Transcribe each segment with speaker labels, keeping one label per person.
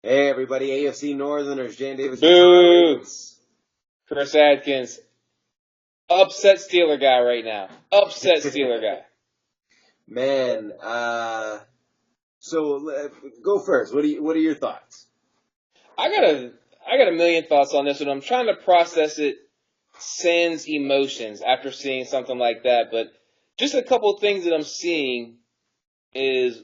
Speaker 1: Hey everybody, AFC Northerners, Jan Davis,
Speaker 2: Boo! Chris Adkins, upset Steeler guy right now. Upset Steeler guy.
Speaker 1: Man, go first. What are your thoughts?
Speaker 2: I got a million thoughts on this one. I'm trying to process it sans emotions after seeing something like that. But just a couple of things that I'm seeing is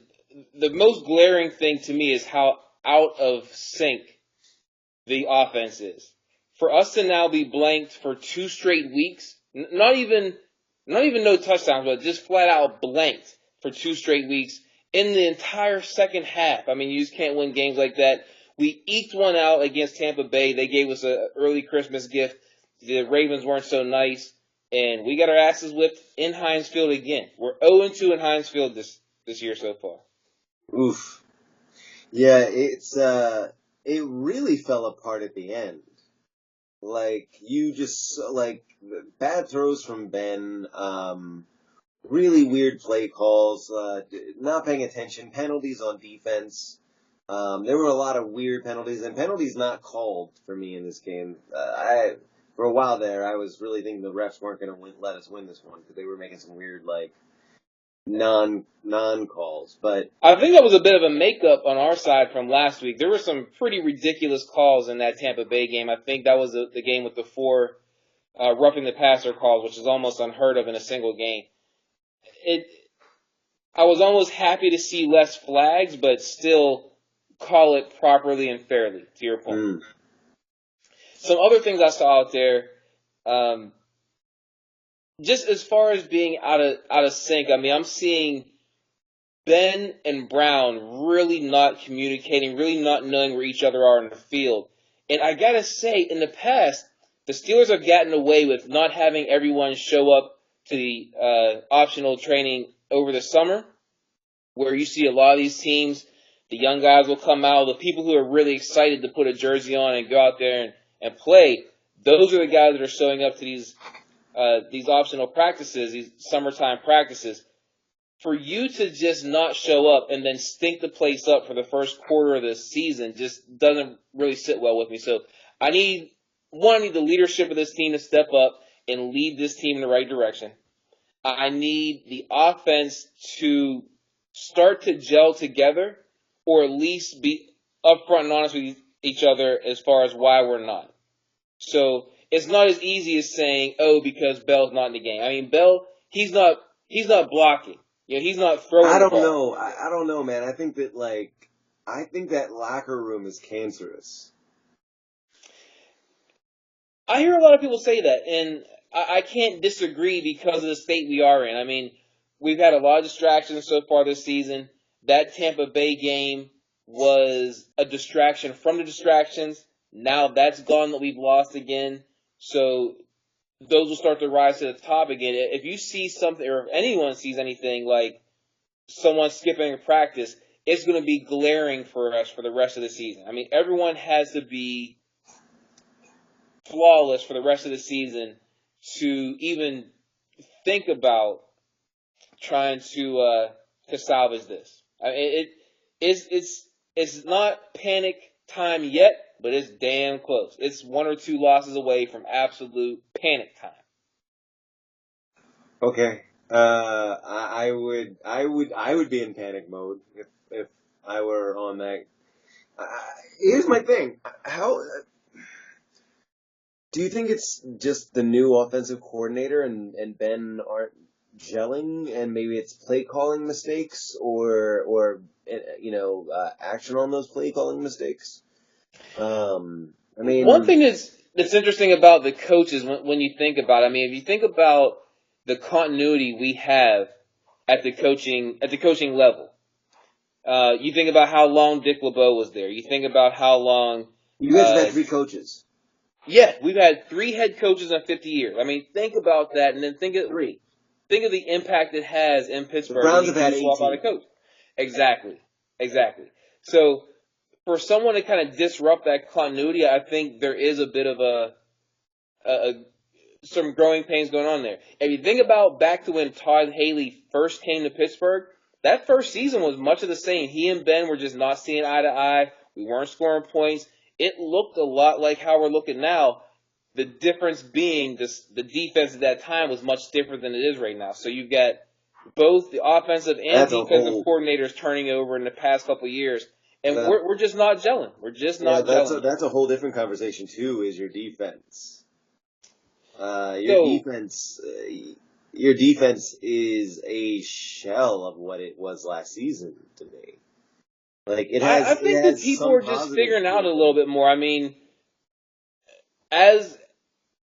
Speaker 2: the most glaring thing to me is how out of sync the offense is. For us to now be blanked for 2 straight weeks, not even no touchdowns, but just flat out blanked for 2 straight weeks in the entire second half. I mean, you just can't win games like that. We eked one out against Tampa Bay. They gave us an early Christmas gift. The Ravens weren't so nice, and we got our asses whipped in Heinz Field again. We're 0-2 in Heinz Field this year so far.
Speaker 1: Oof. Yeah, it really fell apart at the end. Bad throws from Ben, really weird play calls, not paying attention, penalties on defense. There were a lot of weird penalties, and penalties not called for me in this game. For a while there, I was really thinking the refs weren't going to let us win this one because they were making some weird, non calls. But
Speaker 2: I think that was a bit of a makeup on our side from last week. There were some pretty ridiculous calls in that Tampa Bay game. I think that was the game with the 4 roughing the passer calls, which is almost unheard of in a single game. I was almost happy to see less flags, but still call it properly and fairly, to your point. Some other things I saw out there, just as far as being out of sync, I mean, I'm seeing Ben and Brown really not communicating, really not knowing where each other are in the field. And I gotta say, in the past, the Steelers have gotten away with not having everyone show up to the optional training over the summer, where you see a lot of these teams, the young guys will come out, the people who are really excited to put a jersey on and go out there and play, those are the guys that are showing up to these optional practices, these summertime practices. For you to just not show up and then stink the place up for the first quarter of the season just doesn't really sit well with me. So I need the leadership of this team to step up and lead this team in the right direction. I need the offense to start to gel together, or at least be upfront and honest with each other as far as why we're not. So it's not as easy as saying, oh, because Bell's not in the game. I mean, Bell, he's not blocking. You know, he's not throwing the ball.
Speaker 1: know. I don't know, man. I think that locker room is cancerous.
Speaker 2: I hear a lot of people say that, and I can't disagree because of the state we are in. I mean, we've had a lot of distractions so far this season. That Tampa Bay game was a distraction from the distractions. Now that's gone, that we've lost again. So those will start to rise to the top again. If you see something, or if anyone sees anything like someone skipping a practice, it's going to be glaring for us for the rest of the season. I mean, everyone has to be flawless for the rest of the season to even think about trying to salvage this. I mean, it's not panic time yet, but it's damn close. It's 1 or 2 losses away from absolute panic time.
Speaker 1: Okay. I would be in panic mode if I were on that. Here's my thing. How do you think it's just the new offensive coordinator and Ben aren't gelling, and maybe it's play calling mistakes or action on those play calling mistakes? I mean,
Speaker 2: one thing that's interesting about the coaches when you think about it, I mean, if you think about the continuity we have at the coaching level, you think about how long Dick LeBeau was there. You think about how long
Speaker 1: you guys have had 3 coaches.
Speaker 2: Yeah, we've had 3 head coaches in 50 years. I mean, think about that, and then think of the impact it has in Pittsburgh.
Speaker 1: The Browns have had 18.
Speaker 2: Out a coach. Exactly. So for someone to kind of disrupt that continuity, I think there is a bit of some growing pains going on there. If you think about back to when Todd Haley first came to Pittsburgh, that first season was much of the same. He and Ben were just not seeing eye to eye. We weren't scoring points. It looked a lot like how we're looking now. The difference being the defense at that time was much different than it is right now. So you've got both the offensive and defensive coordinators turning over in the past couple of years, and we're just not gelling. We're just not gelling.
Speaker 1: That's a whole different conversation too. Is your defense? Your defense is a shell of what it was last season to me. Like it has.
Speaker 2: I think that people are just figuring out a little bit more. I mean, as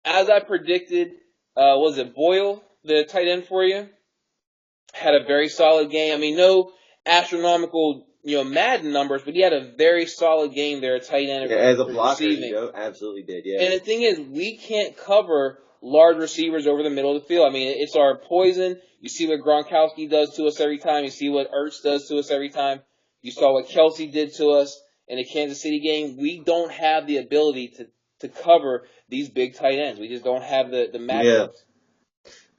Speaker 2: I predicted, was it Boyle, the tight end for you? Had a very solid game. I mean, no astronomical, Madden numbers, but he had a very solid game there, tight end.
Speaker 1: As a blocker, he absolutely did, yeah.
Speaker 2: And the thing is, we can't cover large receivers over the middle of the field. I mean, it's our poison. You see what Gronkowski does to us every time. You see what Ertz does to us every time. You saw what Kelsey did to us in the Kansas City game. We don't have the ability to cover these big tight ends. We just don't have the matchups.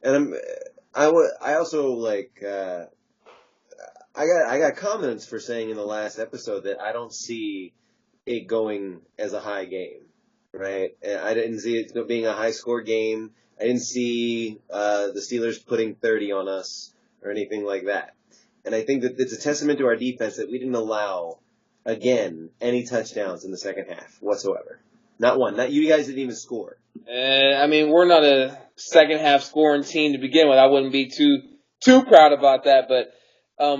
Speaker 1: Yeah. And I also I got comments for saying in the last episode that I don't see it going as a high game, right? I didn't see it being a high score game. I didn't see the Steelers putting 30 on us or anything like that. And I think that it's a testament to our defense that we didn't allow, again, any touchdowns in the second half whatsoever. Not one. Not you guys didn't even score.
Speaker 2: I mean, we're not a second half scoring team to begin with. I wouldn't be too proud about that. But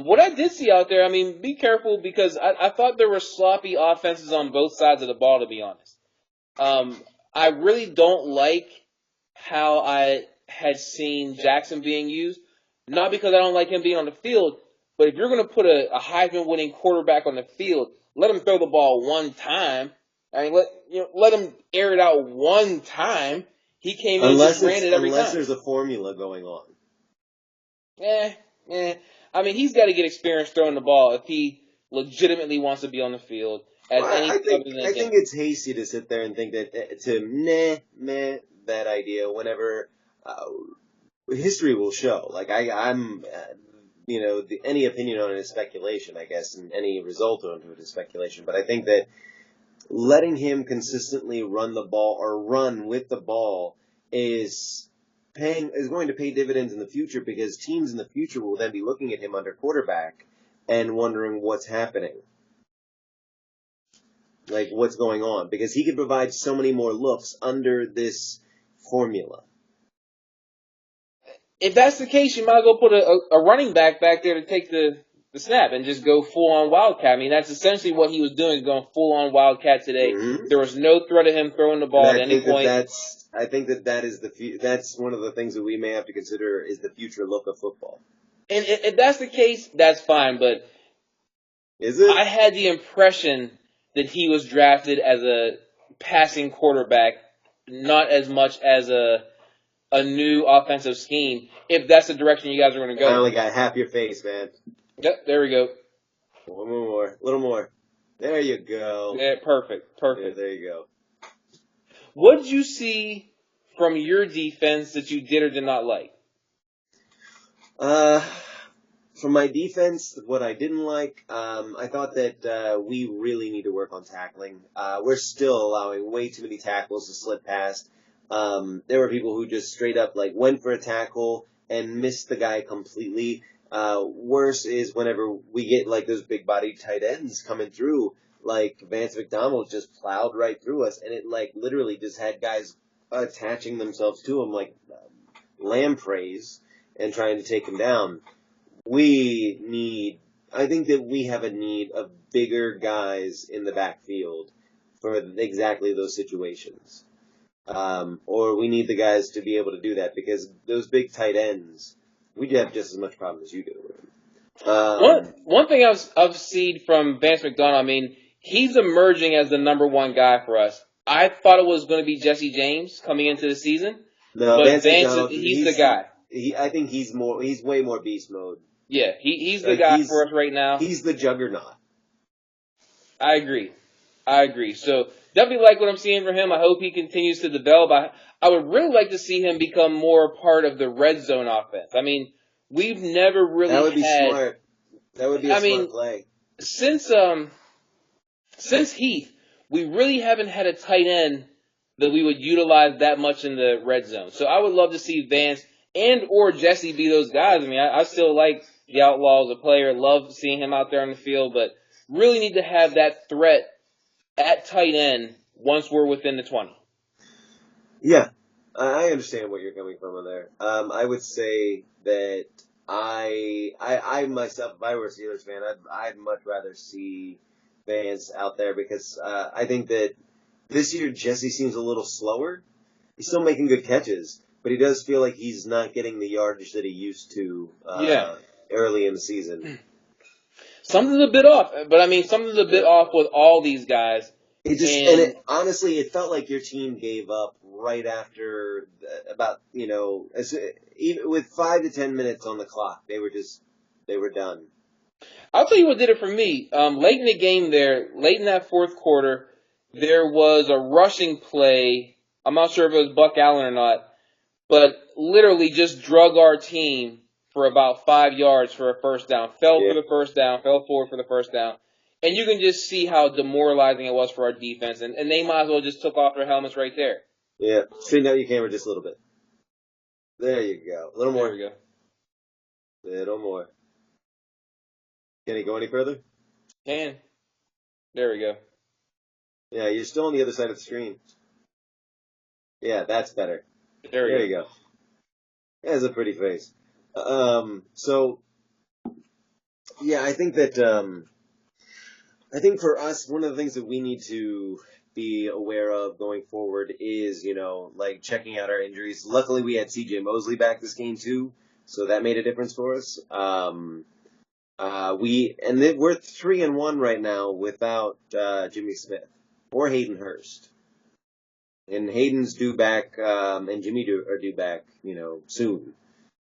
Speaker 2: what I did see out there, I mean, be careful because I thought there were sloppy offenses on both sides of the ball, to be honest. I really don't like how I had seen Jackson being used. Not because I don't like him being on the field, but if you're going to put a Heisman-winning quarterback on the field, let him throw the ball one time. I mean, let him air it out one time. He came in and just ran it every time.
Speaker 1: Unless there's a formula going on.
Speaker 2: I mean, he's got to get experience throwing the ball if he legitimately wants to be on the field. I think
Speaker 1: it's hasty to sit there and think that that idea whenever history will show. Like I'm any opinion on it is speculation, I guess, and any result on it is speculation. But I think that letting him consistently run the ball or run with the ball is going to pay dividends in the future because teams in the future will then be looking at him under quarterback and wondering what's happening. Like, what's going on? Because he can provide so many more looks under this formula.
Speaker 2: If that's the case, you might as well put a running back there to take the snap and just go full-on Wildcat. I mean, that's essentially what he was doing, going full-on Wildcat today. Mm-hmm. There was no threat of him throwing the ball at any point.
Speaker 1: I think that is that's one of the things that we may have to consider is the future look of football.
Speaker 2: And if that's the case, that's fine. But
Speaker 1: is it?
Speaker 2: I had the impression that he was drafted as a passing quarterback, not as much as a new offensive scheme, if that's the direction you guys are going to go.
Speaker 1: I only got half your face, man.
Speaker 2: Yep, there we go.
Speaker 1: One more. A little more. There you go.
Speaker 2: Yeah, perfect.
Speaker 1: Yeah, there you go.
Speaker 2: What did you see from your defense that you did or did not like?
Speaker 1: From my defense, what I didn't like, I thought that we really need to work on tackling. We're still allowing way too many tackles to slip past. There were people who just straight up went for a tackle and missed the guy completely. Worse is whenever we get those big bodied tight ends coming through, Vance McDonald just plowed right through us, and it literally just had guys attaching themselves to him like lampreys and trying to take him down. I think that we have a need of bigger guys in the backfield for exactly those situations. Or we need the guys to be able to do that because those big tight ends, we have just as much problem as you do with them.
Speaker 2: One thing I've seen from Vance McDonald, I mean, he's emerging as the number one guy for us. I thought it was going to be Jesse James coming into the season.
Speaker 1: No,
Speaker 2: but
Speaker 1: Vance McDonald,
Speaker 2: he's the guy.
Speaker 1: I think he's way more beast mode.
Speaker 2: Yeah, he's the guy for us right now.
Speaker 1: He's the juggernaut.
Speaker 2: I agree. So definitely like what I'm seeing from him. I hope he continues to develop. I would really like to see him become more part of the red zone offense. I mean, we've never really
Speaker 1: That would be smart. That would be a smart play.
Speaker 2: Since since Heath, we really haven't had a tight end that we would utilize that much in the red zone. So I would love to see Vance and or Jesse be those guys. I mean, I still like the Outlaw as a player, love seeing him out there on the field, but really need to have that threat at tight end once we're within the 20.
Speaker 1: Yeah, I understand what you're coming from in there. I would say that I myself, if I were a Steelers fan, I'd much rather see Vance out there because I think that this year Jesse seems a little slower. He's still making good catches, but he does feel like he's not getting the yardage that he used to
Speaker 2: Yeah.
Speaker 1: early in the season.
Speaker 2: Something's a bit off, but I mean, something's a bit off with all these guys.
Speaker 1: Honestly, it felt like your team gave up right after even with 5 to 10 minutes on the clock. They were done.
Speaker 2: I'll tell you what did it for me. Late in the game there, late in that fourth quarter, there was a rushing play. I'm not sure if it was Buck Allen or not, but literally just drug our team for about 5 yards for a first down. Fell for the first down, fell forward for the first down. And you can just see how demoralizing it was for our defense. And they might as well just took off their helmets right there.
Speaker 1: Yeah. Straighten out your camera just a little bit. There you go. A little more.
Speaker 2: There we go.
Speaker 1: Little more. Can it go any further?
Speaker 2: Can. There we go.
Speaker 1: Yeah, you're still on the other side of the screen. Yeah, that's better.
Speaker 2: There
Speaker 1: you go. That's a pretty face. Yeah, I think that I think for us, one of the things that we need to be aware of going forward is, like checking out our injuries. Luckily, we had C.J. Mosley back this game too, so that made a difference for us. We're 3-1 right now without Jimmy Smith or Hayden Hurst, and Hayden's due back, and Jimmy are due back, soon,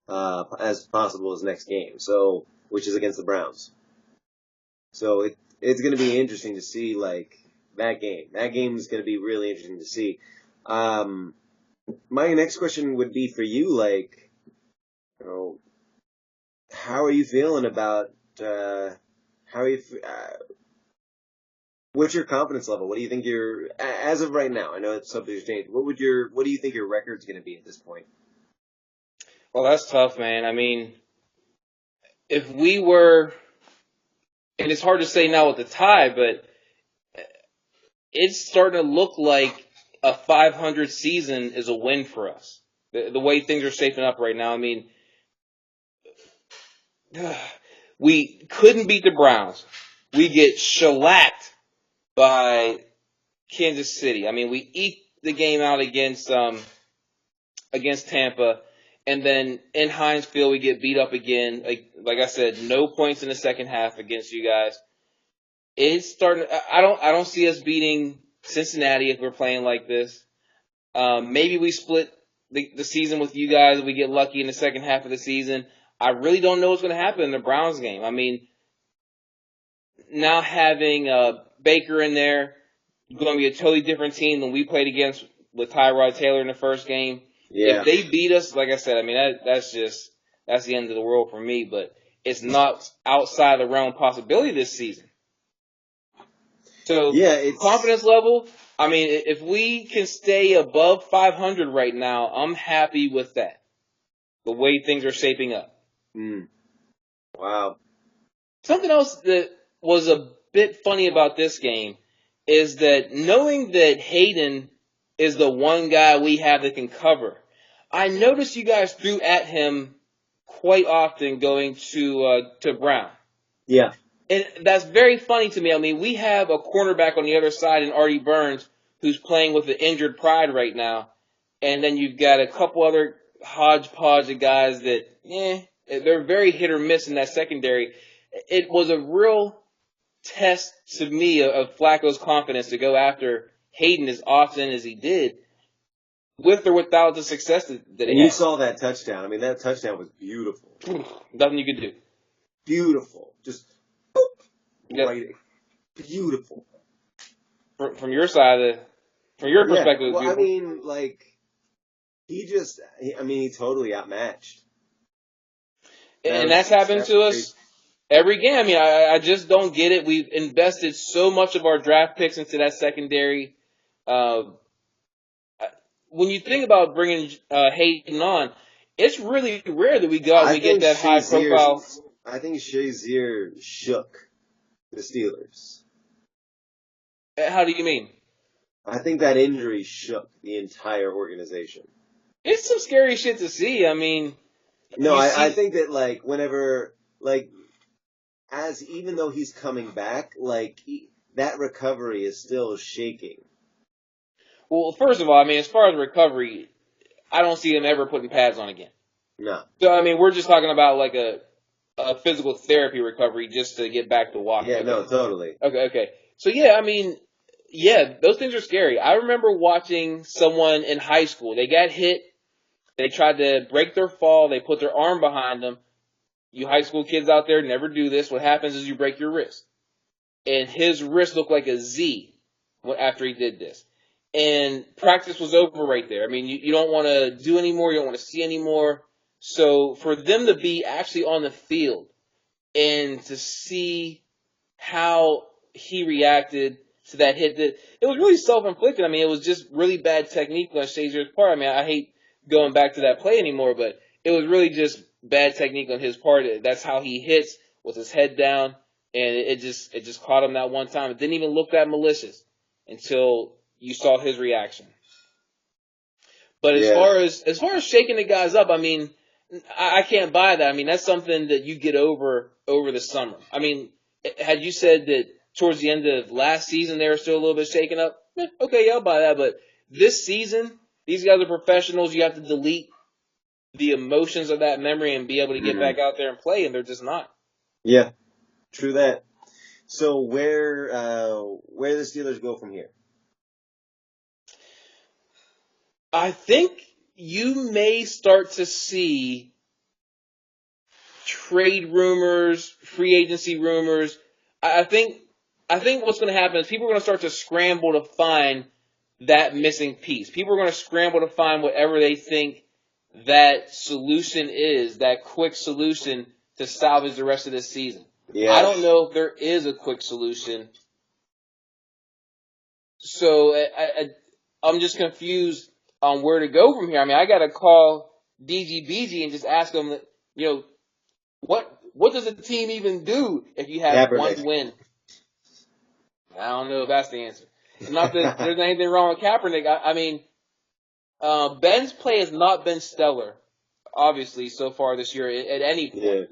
Speaker 1: as possible as next game. So, which is against the Browns. So it's going to be interesting to see, like, that game. That game is going to be really interesting to see. My next question would be for you, like, how are you feeling about, what's your confidence level? What do you think as of right now, I know it's subject to change, what do you think your record's going to be at this point?
Speaker 2: Well, that's tough, man. I mean, if we were, and it's hard to say now with the tie, but it's starting to look like a 500 season is a win for us. The way things are shaping up right now, I mean, we couldn't beat the Browns. We get shellacked by Kansas City. I mean, we eke the game out against Tampa, and then in Heinz Field we get beat up again. Like I said, no points in the second half against you guys. It's starting. I don't see us beating Cincinnati if we're playing like this. Maybe we split the season with you guys and we get lucky in the second half of the season. I really don't know what's going to happen in the Browns game. I mean, now having Baker in there, going to be a totally different team than we played against with Tyrod Taylor in the first game.
Speaker 1: Yeah.
Speaker 2: If they beat us, like I said, I mean, that's the end of the world for me, but it's not outside the realm of possibility this season. So, confidence level, I mean, if we can stay above 500 right now, I'm happy with that. The way things are shaping up.
Speaker 1: Wow.
Speaker 2: Something else that was a bit funny about this game is that knowing that Hayden is the one guy we have that can cover, I noticed you guys threw at him quite often going to Brown.
Speaker 1: Yeah.
Speaker 2: And that's very funny to me. I mean, we have a cornerback on the other side in Artie Burns who's playing with the injured pride right now. And then you've got a couple other hodgepodge of guys that, they're very hit or miss in that secondary. It was a real test to me of Flacco's confidence to go after Hayden as often as he did, with or without the success that he had.
Speaker 1: You saw that touchdown. I mean, that touchdown was beautiful.
Speaker 2: Nothing you could do.
Speaker 1: Beautiful. Just right. Beautiful.
Speaker 2: From your side, from your perspective, it was beautiful.
Speaker 1: I mean, like, he totally outmatched.
Speaker 2: And that's happened to us Every game. I mean, I just don't get it. We've invested so much of our draft picks into that secondary. Uh, when you think about bringing Hayden on, it's really rare that
Speaker 1: I
Speaker 2: we get
Speaker 1: think
Speaker 2: that high
Speaker 1: Shazier,
Speaker 2: profile.
Speaker 1: I think Shazier shook the Steelers.
Speaker 2: How do you mean?
Speaker 1: I think that injury shook the entire organization.
Speaker 2: It's some scary shit to see. I mean,
Speaker 1: No,
Speaker 2: you
Speaker 1: I
Speaker 2: see.
Speaker 1: think that like whenever like as even though he's coming back, that recovery is still shaking.
Speaker 2: Well, first of all, I mean, as far as recovery, I don't see him ever putting pads on again.
Speaker 1: No.
Speaker 2: So I mean, we're just talking about like a physical therapy recovery just to get back to walking.
Speaker 1: Yeah,
Speaker 2: Okay.
Speaker 1: no, totally.
Speaker 2: Okay. So yeah, I mean, yeah, those things are scary. I remember watching someone in high school. They got hit. They tried to break their fall. They put their arm behind them. You high school kids out there never do this. What happens is you break your wrist. And his wrist looked like a Z after he did this. And practice was over right there. I mean, you don't want to do anymore. You don't want to see anymore. So for them to be actually on the field and to see how he reacted to that hit, that it was really self-inflicted. I mean, it was just really bad technique on Shazier's part. I mean, I hate going back to that play anymore, but it was really just bad technique on his part. That's how he hits, with his head down, and it just caught him that one time. It didn't even look that malicious until you saw his reaction. But
Speaker 1: Yeah.
Speaker 2: as far as shaking the guys up, I mean, I can't buy that. I mean, that's something that you get over the summer. I mean, had you said that towards the end of last season they were still a little bit shaken up, okay, yeah, I'll buy that. But this season, these guys are professionals. You have to delete the emotions of that memory and be able to get back out there and play, and they're just not.
Speaker 1: Yeah, true that. So where the Steelers go from here?
Speaker 2: I think you may start to see trade rumors, free agency rumors. I think what's going to happen is people are going to start to scramble to find that missing piece. People are going to scramble to find whatever they think that solution is, that quick solution to salvage the rest of this season.
Speaker 1: Yeah.
Speaker 2: I don't know if there is a quick solution. So I'm just confused on where to go from here. I mean, I got to call DGBG and just ask them, what does a team even do if you have one win? I don't know if that's the answer. Not that there's anything wrong with Kaepernick. I mean, Ben's play has not been stellar, obviously, so far this year at any point.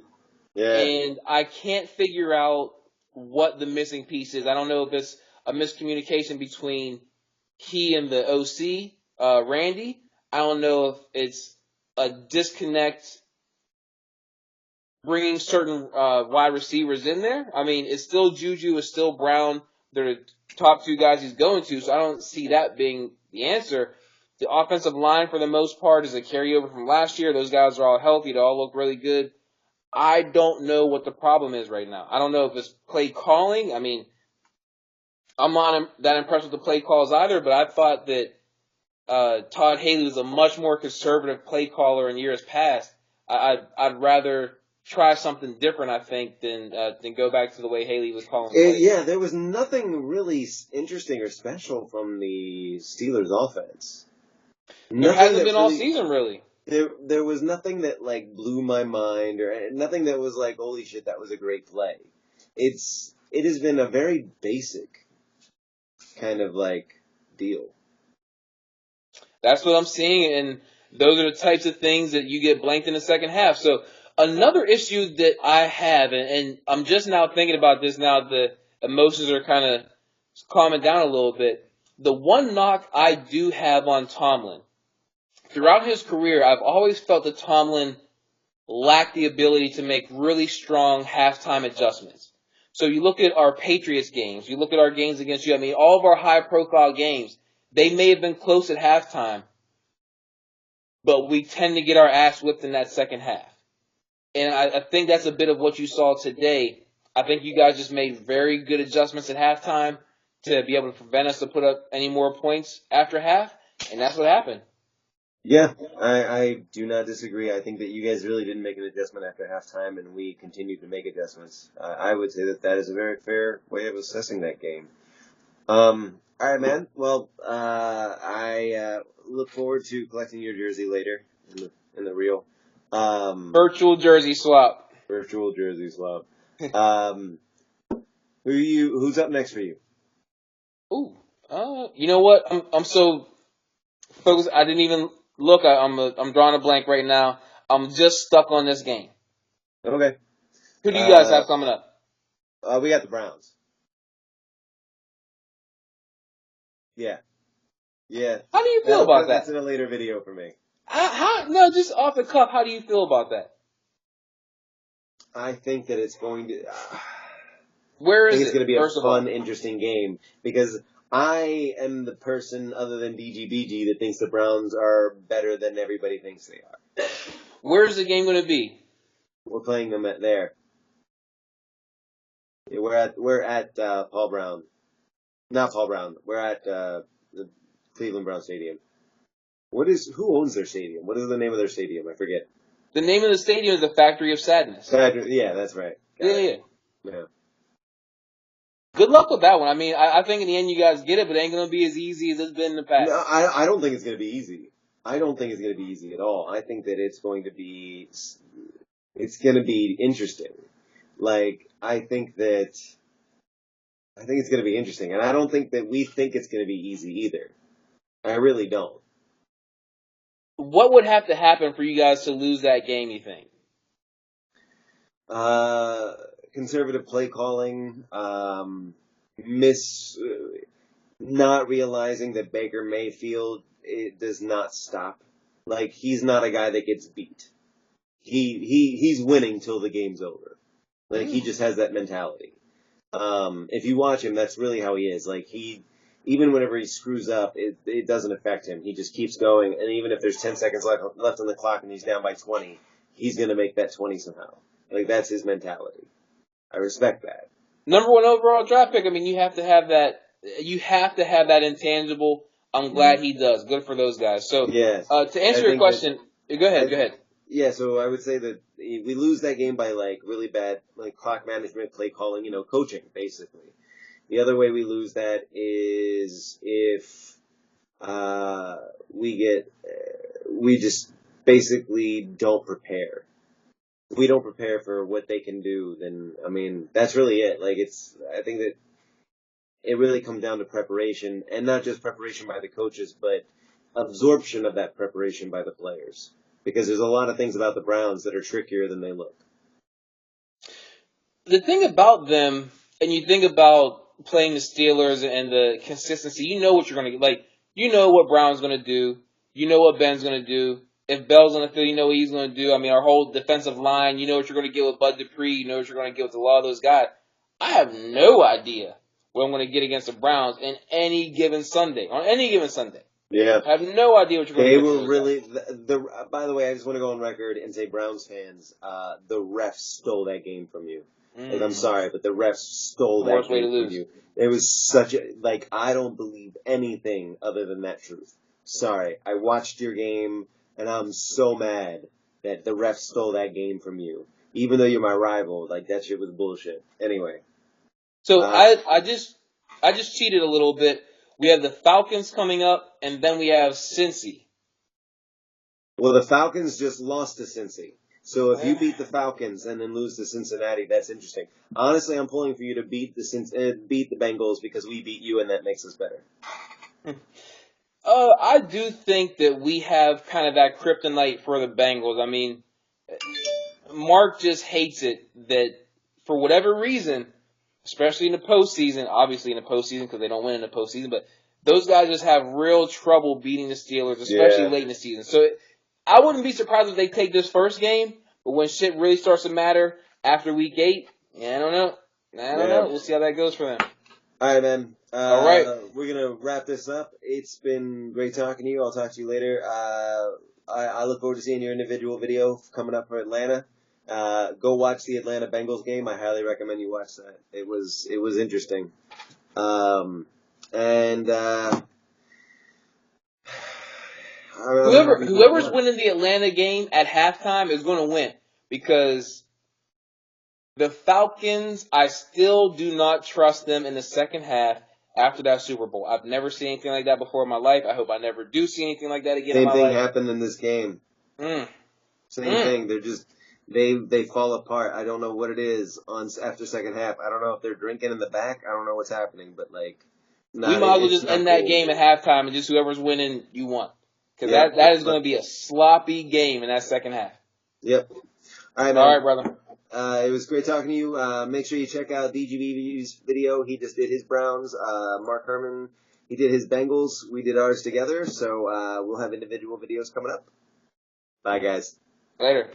Speaker 1: Yeah.
Speaker 2: And I can't figure out what the missing piece is. I don't know if it's a miscommunication between he and the OC, Randy. I don't know if it's a disconnect bringing certain wide receivers in there. I mean, it's still Juju, it's still Brown. They're the top two guys he's going to, so I don't see that being the answer. The offensive line, for the most part, is a carryover from last year. Those guys are all healthy. They all look really good. I don't know what the problem is right now. I don't know if it's play calling. I mean, I'm not that impressed with the play calls either, but I thought that Todd Haley was a much more conservative play caller in years past. I'd rather try something different, I think, than go back to the way Haley was calling plays.
Speaker 1: Yeah, there was nothing really interesting or special from the Steelers' offense.
Speaker 2: There hasn't been all season, really.
Speaker 1: There was nothing that blew my mind, or nothing that was like, holy shit, that was a great play. It has been a very basic kind of deal.
Speaker 2: That's what I'm seeing, and those are the types of things that you get blanked in the second half. So another issue that I have, and I'm just now thinking about this now, the emotions are kind of calming down a little bit. The one knock I do have on Tomlin, throughout his career, I've always felt that Tomlin lacked the ability to make really strong halftime adjustments. So you look at our Patriots games, you look at our games against you, I mean, all of our high-profile games, they may have been close at halftime, but we tend to get our ass whipped in that second half. And I think that's a bit of what you saw today. I think you guys just made very good adjustments at halftime to be able to prevent us to put up any more points after half, and that's what happened.
Speaker 1: Yeah, I do not disagree. I think that you guys really didn't make an adjustment after halftime, and we continued to make adjustments. I would say that that is a very fair way of assessing that game. All right, man. Well, I look forward to collecting your jersey later in the real
Speaker 2: Virtual jersey swap.
Speaker 1: virtual jersey swap. Um, who's up next for you?
Speaker 2: Ooh. You know what? I'm so focused. I didn't even look. I'm drawing a blank right now. I'm just stuck on this game.
Speaker 1: Okay.
Speaker 2: Who do you guys
Speaker 1: Uh,
Speaker 2: have coming up?
Speaker 1: we got the Browns. Yeah. Yeah.
Speaker 2: How do you feel about
Speaker 1: That's
Speaker 2: that?
Speaker 1: in a later video for me.
Speaker 2: No, just off the cuff. How do you feel about that?
Speaker 1: I think that it's going to.
Speaker 2: Where
Speaker 1: I think
Speaker 2: is
Speaker 1: it's
Speaker 2: it?
Speaker 1: going to be a
Speaker 2: First of all,
Speaker 1: fun, interesting game because I am the person other than BGBG that thinks the Browns are better than everybody thinks they are.
Speaker 2: where's the game going to be?
Speaker 1: We're playing them at there. Yeah, we're at Paul Brown, not Paul Brown. We're at the Cleveland Brown Stadium. Who owns their stadium? What is the name of their stadium? I forget.
Speaker 2: The name of the stadium is the Factory of Sadness.
Speaker 1: Yeah, that's right. Got
Speaker 2: Yeah,
Speaker 1: it.
Speaker 2: yeah.
Speaker 1: Yeah.
Speaker 2: Good luck with that one. I mean, I think in the end you guys get it, but it ain't going to be as easy as it's been in the
Speaker 1: No,
Speaker 2: past.
Speaker 1: I don't think it's going to be easy. I don't think it's going to be easy at all. I think that it's going to be interesting. Like, I think it's going to be interesting. And I don't think that we think it's going to be easy either. I really don't.
Speaker 2: What would have to happen for you guys to lose that game, you think?
Speaker 1: Uh, Conservative play calling, miss, not realizing that Baker Mayfield, it does not stop. Like, he's not a guy that gets beat. He's winning till the game's over. Like, he just has that mentality. If you watch him, that's really how he is. Like, even whenever he screws up, it doesn't affect him. He just keeps going, and even if there's 10 seconds left on the clock and he's down by 20, he's gonna make that 20 somehow. Like, that's his mentality. I respect that.
Speaker 2: Number one overall draft pick. I mean, you have to have that. You have to have that intangible. I'm glad he does. Good for those guys. So,
Speaker 1: Yeah.
Speaker 2: to
Speaker 1: I
Speaker 2: answer your
Speaker 1: think that,
Speaker 2: question, go ahead.
Speaker 1: I,
Speaker 2: Go ahead.
Speaker 1: yeah, so I would say that we lose that game by, like, really bad, like, clock management, play calling, coaching, basically. The other way we lose that is if we just basically don't prepare. If we don't prepare for what they can do, then I mean that's really it. Like I think that it really comes down to preparation, and not just preparation by the coaches, but absorption of that preparation by the players. Because there's a lot of things about the Browns that are trickier than they look.
Speaker 2: The thing about them, and you think about playing the Steelers and the consistency, you know what you're going to get. Like, you know what Brown's going to do. You know what Ben's going to do. If Bell's on the field, you know what he's going to do. I mean, our whole defensive line, you know what you're going to get with Bud Dupree. You know what you're going to get with a lot of those guys. I have no idea what I'm going to get against the Browns in any given Sunday. On any given Sunday.
Speaker 1: Yeah.
Speaker 2: I have no idea what you're going to
Speaker 1: They
Speaker 2: get from
Speaker 1: were
Speaker 2: those
Speaker 1: really
Speaker 2: guys.
Speaker 1: By the way, I just want to go on record and say, Browns fans, the refs stole that game from you. Like, I'm sorry, but the refs stole that
Speaker 2: Worst way to
Speaker 1: game from
Speaker 2: lose.
Speaker 1: you. It was such a I don't believe anything other than that truth. Sorry, I watched your game and I'm so mad that the refs stole that game from you. Even though you're my rival, like that shit was bullshit. Anyway,
Speaker 2: So
Speaker 1: uh,
Speaker 2: I just cheated a little bit. We have the Falcons coming up, and then we have Cincy.
Speaker 1: well, the Falcons just lost to Cincy. So if you
Speaker 2: Eh.
Speaker 1: beat the Falcons and then lose to Cincinnati, that's interesting. Honestly, I'm pulling for you to beat the Bengals because we beat you and that makes us better.
Speaker 2: I do think that we have kind of that kryptonite for the Bengals. I mean, Mark just hates it that for whatever reason, especially in the postseason, obviously in the postseason because they don't win in the postseason, but those guys just have real trouble beating the Steelers, especially
Speaker 1: Yeah,
Speaker 2: late in the season. So I wouldn't be surprised if they take this first game, but when shit really starts to matter after week 8, yeah, I don't know. I don't
Speaker 1: yeah.
Speaker 2: know. We'll see how that goes for them.
Speaker 1: All right, man.
Speaker 2: All right.
Speaker 1: We're gonna wrap this up. It's been great talking to you. I'll talk to you later. I look forward to seeing your individual video coming up for Atlanta. Go watch the Atlanta Bengals game. I highly recommend you watch that. It was interesting. And
Speaker 2: Whoever's winning the Atlanta game at halftime is going to win because the Falcons, I still do not trust them in the second half after that Super Bowl. I've never seen anything like that before in my life. I hope I never do see anything like that again in my life.
Speaker 1: Same thing happened in this game. Same thing. They're just they fall apart. I don't know what it is after second half. I don't know if they're drinking in the back. I don't know what's happening, but like,
Speaker 2: we might as well just end that game at halftime and just whoever's winning, you won. Because that is going to be a sloppy game in that second half.
Speaker 1: Yep. All right, man.
Speaker 2: All right, brother.
Speaker 1: It was great talking to you. Make sure you check out DGB's video. He just did his Browns. Mark Herman, he did his Bengals. We did ours together. So we'll have individual videos coming up. Bye, guys.
Speaker 2: Later.